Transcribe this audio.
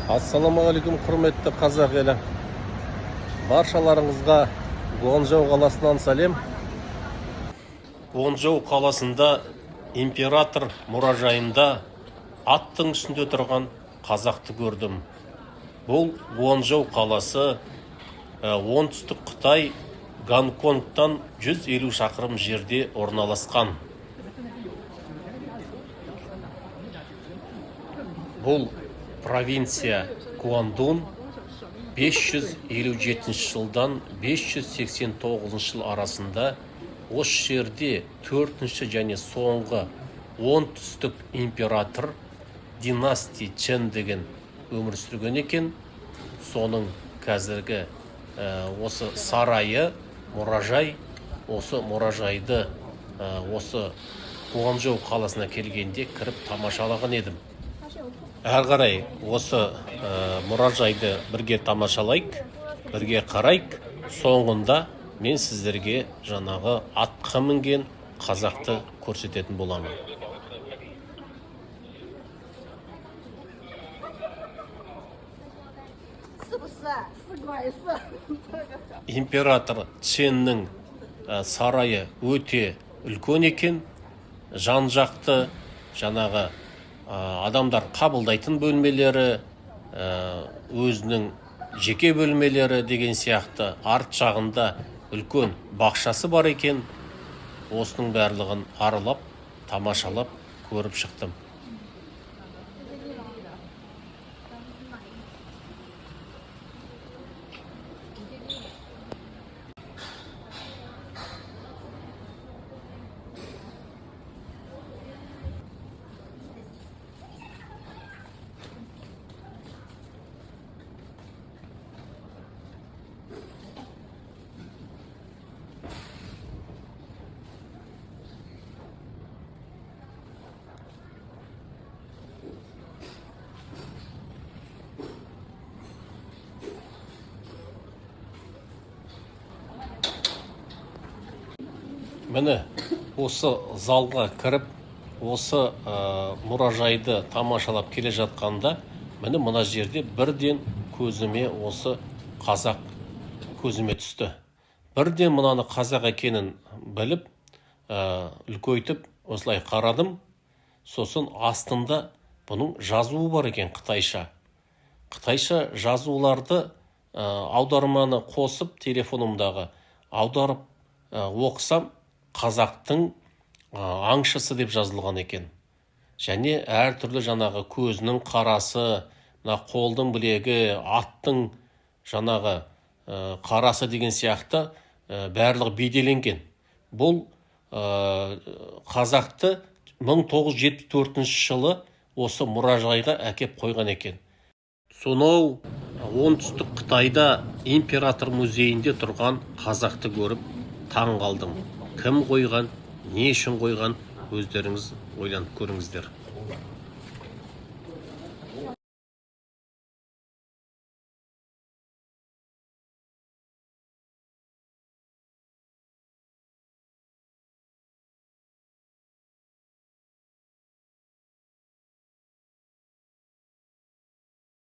Ассаламағалейкум, құрметті қазақ елі. Баршаларыңызға Гуанчжоу қаласынан сәлем. Гуанчжоу қаласында император мұражайында аттың үстінде тұрған қазақты көрдім. Бұл Гуанчжоу қаласы оңтүстік Қытай Гонконгтан 150 шақырым жерде орналасқан. Бұл провинция Гуандун 557 жылдан 589 жыл арасында осы жерде 4-ші және соңғы оңтүстік император династия Чэн деген өмір сүрген екен. Соның қазіргі осы сарайы, мұражай, осы мұражайды осы Гуанчжоу қаласына келгенде кіріп тамашалаған едім. Әрі қарай осы мұражайды бірге тамашалайық, бірге қарайық. Соңында мен сіздерге жаңағы атқа мінген қазақты көрсететін боламын. Император Чэннің сарайы өте үлкен екен, жан-жақты жаңағы адамдар қабылдайтын бөлмелері, өзінің жеке бөлмелері деген сияқты арт жағында үлкен бақшасы бар екен. Осының барлығын аралап, тамашалап көріп шықтым. Міне осы залға кіріп, осы мұражайды тамашалап келе жатқанда, міне мына жерде бірден көзіме осы қазақ көзіме түсті. Бірден мұнаны қазақ екенін біліп, үлкейтіп осылай қарадым. Сосын астында бұның жазуы бар екен, қытайша. Қытайша жазуларды аударманы қосып, телефонымдағы аударып оқысам, қазақтың аңшысы деп жазылған екен. Және әртүрлі жаңағы көзінің қарасы, қолдың білегі, аттың жаңағы қарасы деген сияқты барлығы бейнеленген. Бұл қазақты 1974 жылы осы мұражайға әкеп қойған екен. Сонау оңтүстік Қытайда император музейінде тұрған қазақты көріп таң қалдым. Кім қойған, не үшін қойған, өздеріңіз ойланып көріңіздер.